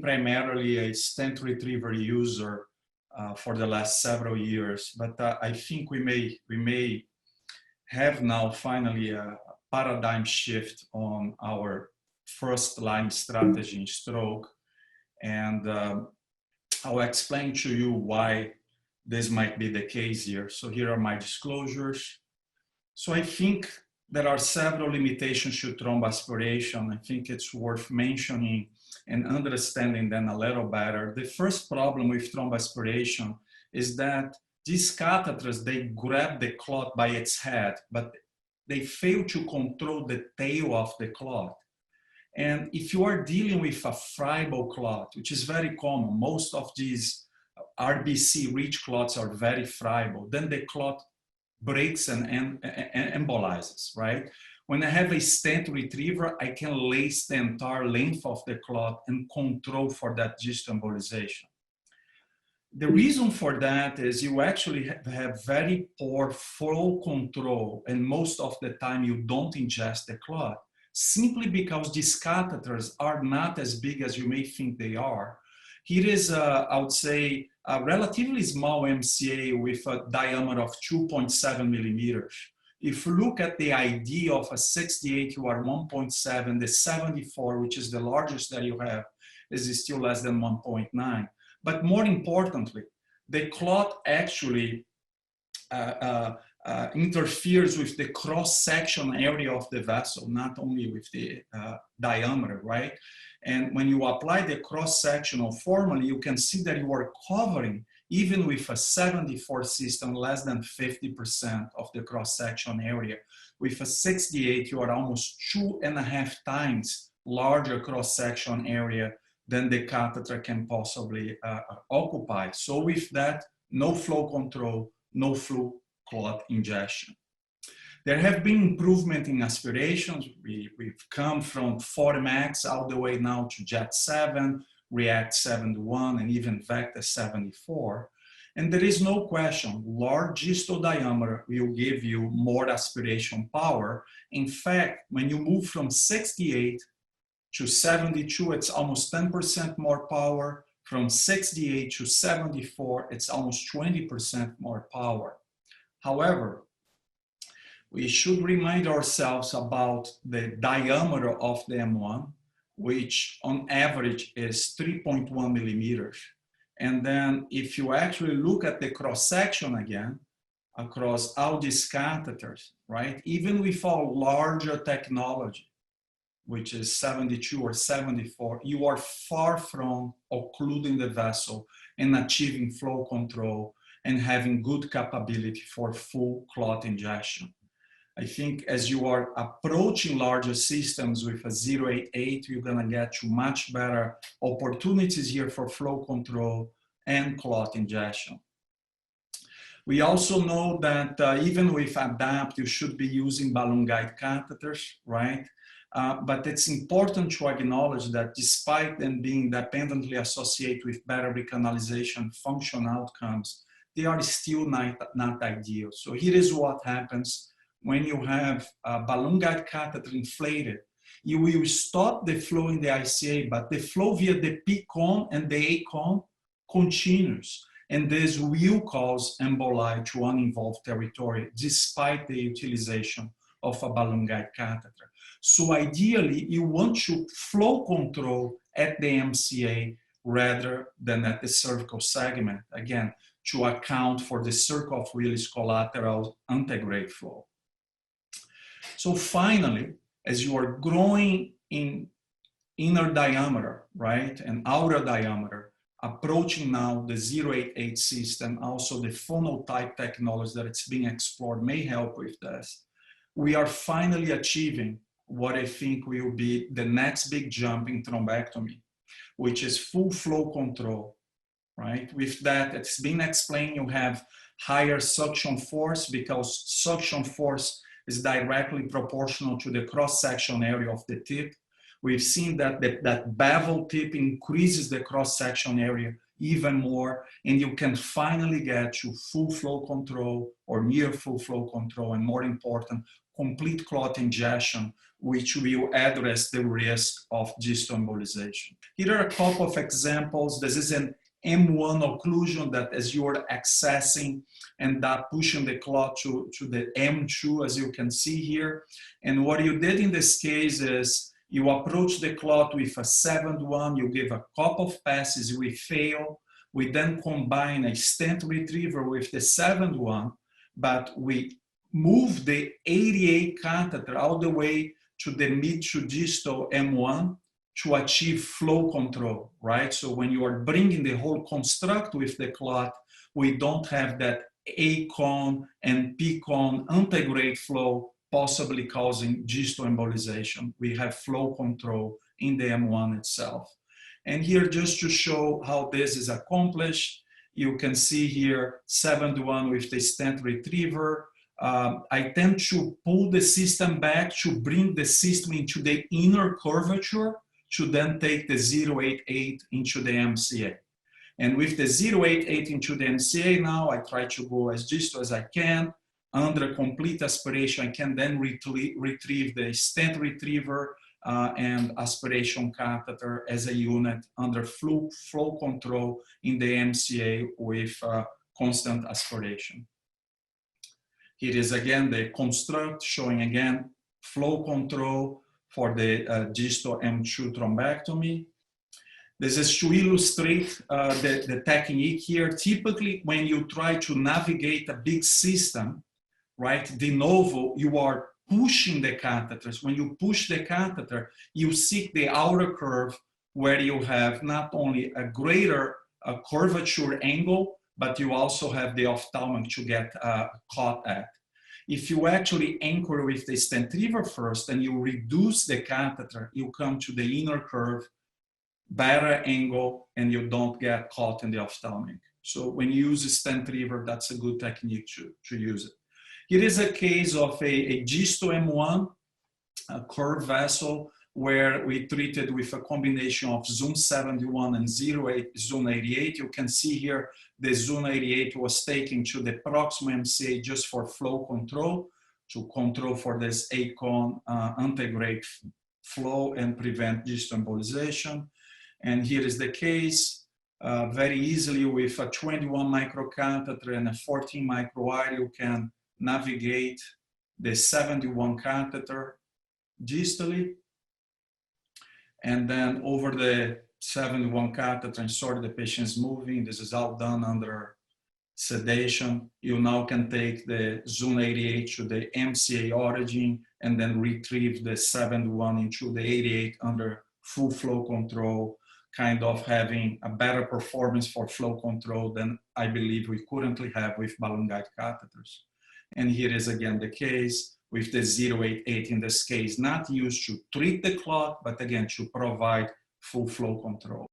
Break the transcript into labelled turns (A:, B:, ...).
A: primarily a Stent-Retriever user for the last several years, but I think we may have now finally a paradigm shift on our first line strategy in stroke. And I'll explain to you why this might be the case here. So here are my disclosures. So I think there are several limitations to thromboaspiration. I think it's worth mentioning and understanding them a little better. The first problem with thromboaspiration is that these catheters, they grab the clot by its head, but they fail to control the tail of the clot. And if you are dealing with a friable clot, which is very common, most of these RBC-rich clots are very friable, then the clot breaks and embolizes, right? When I have a Stent-Retriever, I can lace the entire length of the clot and control for that distal embolization. The reason for that is you actually have very poor flow control, and most of the time you don't ingest the clot, simply because these catheters are not as big as you may think they are. Here is, I would say, a relatively small MCA with a diameter of 2.7 millimeters. If you look at the ID of a 68, you are 1.7, the 74, which is the largest that you have, is still less than 1.9. But more importantly, the clot actually interferes with the cross-section area of the vessel, not only with the diameter, right? And when you apply the cross-sectional formula, you can see that you are covering, even with a 74 system, less than 50% of the cross-section area. With a 68, you are almost 2.5 times larger cross-section area than the catheter can possibly occupy. So with that, no flow control, no flow clot ingestion. There have been improvement in aspirations. We've come from 40 max all the way now to Jet 7, React 71, and even Vecta 74. And there is no question, large distal diameter will give you more aspiration power. In fact, when you move from 68 to 72, it's almost 10% more power. From 68 to 74, it's almost 20% more power. However, we should remind ourselves about the diameter of the M1, which on average is 3.1 millimeters. And then if you actually look at the cross-section again, across all these catheters, right? Even with our larger technology, which is 72 or 74, you are far from occluding the vessel and achieving flow control and having good capability for full clot injection. I think as you are approaching larger systems with a 0.88, you're gonna get to much better opportunities here for flow control and clot injection. We also know that even with ADAPT, you should be using balloon guide catheters, right? But it's important to acknowledge that despite them being independently associated with better recanalization function outcomes, they are still not ideal. So here is what happens when you have a balloon guide catheter inflated. You will stop the flow in the ICA, but the flow via the P cone and the A cone continues. And this will cause emboli to uninvolved territory, despite the utilization of a balloon guide catheter. So ideally, you want to flow control at the MCA rather than at the cervical segment, again, to account for the circle of Willis collateral antegrade flow. So finally, as you are growing in inner diameter, right, and outer diameter, approaching now the 0.88 system, also the funnel type technology that it's being explored may help with this. We are finally achieving what I think will be the next big jump in thrombectomy, which is full flow control, right? With that, it's been explained, you have higher suction force because suction force is directly proportional to the cross-section area of the tip. We've seen that that bevel tip increases the cross-section area even more, and you can finally get to full flow control or near full flow control, and more important, complete clot ingestion, which will address the risk of distal embolization. Here are a couple of examples. This is an M1 occlusion that as you are accessing and that pushing the clot to the M2, as you can see here. And what you did in this case is you approach the clot with a 7-1, you give a couple of passes, we fail. We then combine a Stent-Retriever with the 7-1, but we move the 88 catheter all the way to the mid to distal M1 to achieve flow control, right? So when you are bringing the whole construct with the clot, we don't have that A-cone and P-cone antegrade flow possibly causing distal embolization. We have flow control in the M1 itself. And here, just to show how this is accomplished, you can see here 7-1 with the Stent-Retriever. I tend to pull the system back to bring the system into the inner curvature to then take the 088 into the MCA. And with the 088 into the MCA now, I try to go as distal as I can. Under complete aspiration, I can then retrieve the Stent-Retriever and aspiration catheter as a unit under flow control in the MCA with constant aspiration. Here is again the construct showing again flow control for the distal M2 thrombectomy. This is to illustrate the technique here. Typically, when you try to navigate a big system, right, de novo, you are pushing the catheters. When you push the catheter, you seek the outer curve where you have not only a greater curvature angle, but you also have the ophthalmic to get caught at. If you actually anchor with the Stent-Retriever first and you reduce the catheter, you come to the inner curve, better angle, and you don't get caught in the ophthalmic. So when you use a Stent-Retriever, that's a good technique to use it. Here is a case of a distal M1, a curved vessel, where we treated with a combination of Zoom 71 and Zoom 88. You can see here the Zoom 88 was taken to the proximal MCA just for flow control, to control for this A-cone antegrade flow and prevent distal embolization. And here is the case. Very easily with a 21 micro catheter and a 14 micro wire, you can navigate the 71 catheter distally, and then over the 71 catheter and sort of the patient's moving. This is all done under sedation. You now can take the Zoom 88 to the MCA origin and then retrieve the 71 into the 88 under full flow control, kind of having a better performance for flow control than I believe we currently have with balloon guide catheters. And here is again the case with the 088 in this case, not used to treat the clot, but again to provide full flow control.